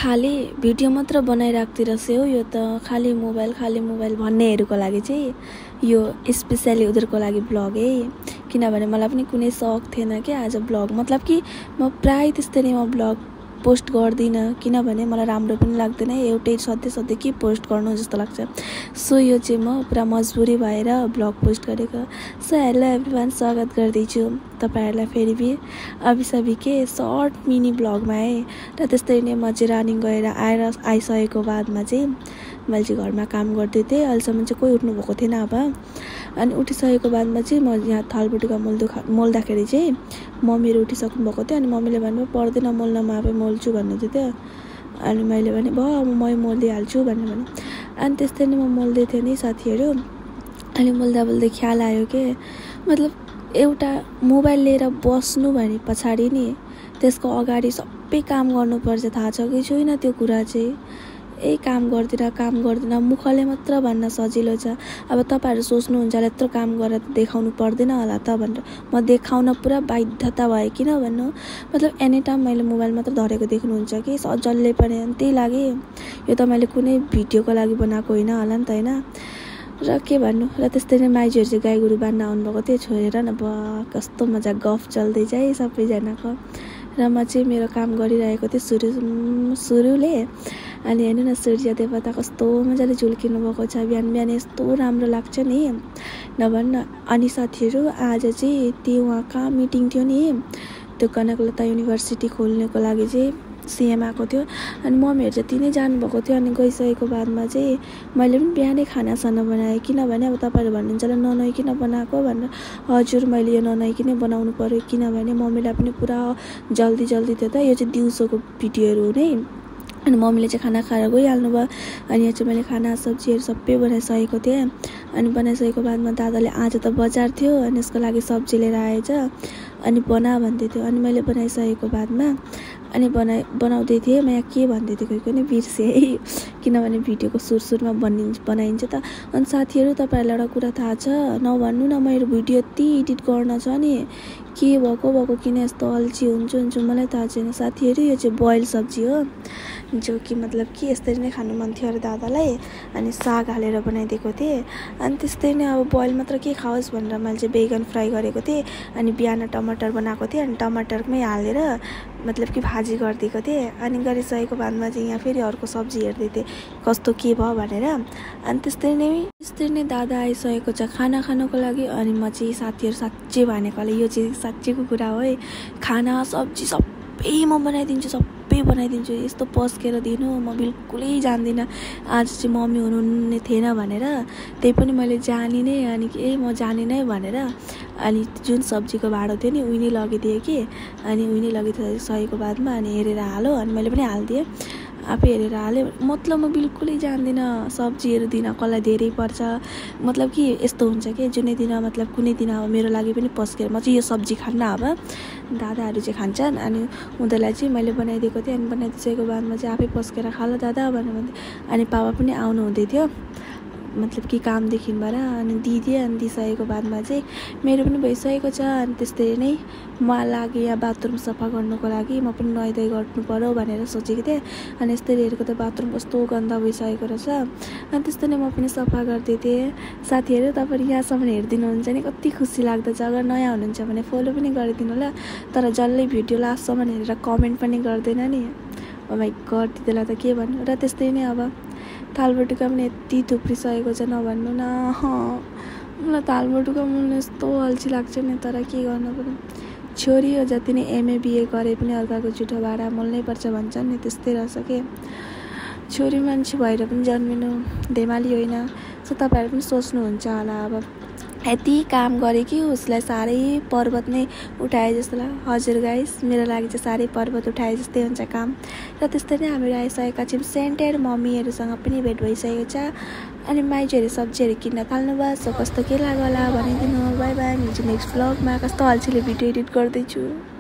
खाली भिडियो मात्र बनाइराख्दिरहेछ हो। यो त खाली मोबाइल भन्नेहरूको लागि चाहिँ यो स्पेसली उनीहरूको लागि ब्लग है। किनभने मलाई पनि कुनै शौक थिएन कि आज ब्लग मतलब कि म प्राय त्यस्तै नै म ब्लग पोस्ट गर्दिनँ, किनभने मलाई राम्रो पनि लाग्दैन एउटै सधैँ के पोस्ट गर्नु जस्तो लाग्छ। सो यो चाहिँ म पुरा मजबुरी भएर ब्लग पोस्ट गरेको। सो हेलो एभ्रिवान, स्वागत गर्दैछु तपाईँहरूलाई फेरि अभी के सर्ट मिनी ब्लगमा है। र त्यस्तै नै म चाहिँ रनिङ गएर आइसकेको बादमा चाहिँ मैले चाहिँ घरमा काम गर्दै थिएँ। अहिलेसम्म चाहिँ कोही उठ्नु भएको थिएन। अब अनि उठिसकेको बादमा चाहिँ म यहाँ थालबुटीका मोल्दाखेरि चाहिँ मम्मीहरू उठिसक्नु भएको थियो। अनि मम्मीले भन्नुभयो पर्दैन मोल्न, म आफै मोल्छु भन्नुहुँदै थियो। अनि मैले भने भयो म मोलिहाल्छु भनेर भने। अनि त्यस्तै नै म मोल्दै थिएँ नि साथीहरू। अनि मोल्दा ख्याल आयो कि मतलब एउटा मोबाइल लिएर बस्नु भने पछाडि नि त्यसको अगाडि सबै काम गर्नुपर्छ। थाहा छ कि छैन त्यो कुरा चाहिँ। काम गर्दिन मुखले मात्र भन्न सजिलो छ। अब तपाईँहरू सोच्नुहुन्छ होला यत्रो काम गरेर देखाउनु पर्दैन होला त भनेर। म देखाउन पुरा बाध्यता भयो। किन भन्नु मतलब एनी टाइम मैले मोबाइल मात्र धरेको देख्नुहुन्छ कि जसले पनि त्यही लागि। यो त मैले कुनै भिडियोको लागि बनाएको होइन होला नि त होइन। र के भन्नु, र त्यस्तै नै माइजूहरू चाहिँ गाई गोरु बाँध्न आउनुभएको थियो। छोडेर न कस्तो मजा गफ चल्दैछ है सबैजनाको। र म चाहिँ मेरो काम गरिरहेको थिएँ सुरुले। अनि हेर्नु न सूर्य देवता कस्तो मजाले झुल्किनु भएको छ। बिहान यस्तो राम्रो लाग्छ नि नभन्न। अनि साथीहरू आज चाहिँ त्यो उहाँ कहाँ मिटिङ थियो नि, त्यो कनकलता युनिभर्सिटी खोल्नेको लागि चाहिँ सिएम आएको थियो। अनि मम्मीहरू चाहिँ तिनै जानुभएको थियो। अनि गइसकेको बादमा चाहिँ मैले पनि बिहानै खानासाना बनाएँ। किनभने अब तपाईँहरू भन्नुहुन्छ होला ननुहाइकन बनाएको भनेर। हजुर मैले यो ननुहाइकन बनाउनु पऱ्यो, किनभने मम्मीलाई पनि पुरा जल्दी थियो त। यो चाहिँ दिउँसोको भिडियोहरू नै। अनि मम्मीले चाहिँ खाना खाएर गइहाल्नु भयो। अनि यहाँ चाहिँ मैले खाना सब्जीहरू सबै बनाइसकेको थिएँ। अनि बनाइसकेको बादमा दादाले आज त बजार थियो अनि यसको लागि सब्जी लिएर आएछ। अनि बना भन्दै थियो। अनि मैले बनाइसकेको बादमा अनि बनाउँदै थिएँ। म यहाँ के भन्दै थिएँ कोही बिर्सेँ है, किनभने भिडियोको सुरुमा बनाइन्छ त। अनि साथीहरू तपाईँहरूलाई एउटा कुरा थाहा छ नभन्नु न, मेरो भिडियो यति एडिट गर्न छ नि के भएको किन यस्तो अल्छी हुन्छु मलाई थाहा छैन साथीहरू। यो चाहिँ बोइल सब्जी हो, जो कि मतलब कि यसरी नै खानु मन थियो अरे दादालाई। अनि साग हालेर बनाइदिएको थिएँ। अनि त्यस्तै नै अब बोइल मात्र के खाओस् भनेर मैले चाहिँ बेगन फ्राई गरेको थिएँ। अनि बिहान टमाटर बनाएको थिएँ। अनि टमाटरमै हालेर मतलब कि भाजी गरिदिएको थिएँ। अनि गरिसकेको बादमा चाहिँ यहाँ फेरि अर्को सब्जी हेर्दै थिएँ कस्तो के भयो भनेर। अनि त्यस्तै नै दादा आइसकेको छ खाना खानुको लागि। अनि म चाहिँ साथीहरू साँच्चै भनेकोले यो चाहिँ साँच्चैको कुरा हो है। खाना सब्जी सबै म बनाइदिन्छु। यस्तो पस्केर दिनु म बिल्कुलै जान्दिनँ। आज चाहिँ मम्मी हुनुहुने थिएन भनेर त्यही पनि मैले जानिनँ। अनि म जानिनँ भनेर अनि जुन सब्जीको भाँडो थियो नि उही लगिदिएँ कि। अनि उही लगिसकेको बादमा अनि हेरेर हालो। अनि मैले पनि हालिदिएँ, आफै हेरेर हालेँ। मतलब म बिल्कुलै जान्दिनँ सब्जीहरू दिन कसलाई धेरै पर्छ। मतलब कि यस्तो हुन्छ कि जुनै दिन मतलब कुनै दिन अब मेरो लागि पनि पस्केर म चाहिँ यो सब्जी खान्न, अब दादाहरू चाहिँ खान्छन्। अनि उनीहरूलाई चाहिँ मैले बनाइदिएको थिएँ। अनि बनाइदिइसकेको बादमा चाहिँ आफै पस्केर खा ल दादा भनेर भन्थेँ। अनि पापा पनि आउनु हुँदै थियो मतलब कि कामदेखिबाट। अनि दिदिएँ। अनि दिइसकेको बादमा चाहिँ मेरो पनि भइसकेको छ। अनि त्यस्तै नै म लागि यहाँ बाथरुम सफा गर्नुको लागि म पनि नुहाइधुवाइ गर्नु पऱ्यो भनेर सोचेको थिएँ। अनि यस्तै हेरेको त बाथरुम कस्तो गन्दा भइसकेको रहेछ। अनि त्यस्तै नै म पनि सफा गर्दै थिएँ। साथीहरू तपाईँहरू यहाँसम्म हेरिदिनुहुन्छ नि कति खुसी लाग्दछ। अगर नयाँ हुनुहुन्छ भने फलो पनि गरिदिनु होला। तर जसले भिडियो लास्टसम्म हेरेर कमेन्ट पनि गर्दैन नि, ओ माइ गड दिदीलाई त के भन्नु। र त्यस्तै नै अब थालबुटुका पनि यति थुप्रिसकेको छ नभन्नु न। मलाई थालबुटुका मोल्नु यस्तो अल्छी लाग्छ नि, तर के गर्नु पर्यो। छोरी हो जति नै एमए बिए गरे पनि अर्काको जुठो भाँडा मोल्नै पर्छ भन्छन् नि, त्यस्तै रहेछ के। छोरी मान्छे भएर पनि जन्मिनु धेमाली होइन। सो तपाईँहरू पनि सोच्नुहुन्छ होला अब यति काम गरेँ कि उसलाई साह्रै पर्वत नै उठाए जस्तो लाग्यो। हजुर गाइस, मेरो लागि चाहिँ साह्रै पर्वत उठाए जस्तै हुन्छ काम। र त्यस्तै नै हामीहरू आइसकेका छौँ सेन्टर। मम्मीहरूसँग पनि भेट भइसकेको छ। अनि माइजूहरू सब्जीहरू किन्न थाल्नु भयो। सो कस्तो के लाग्यो होला भनिदिनु। By by. नेक्स्ट भ्लगमा कस्तो अल्छीले भिडियो एडिट गर्दैछु।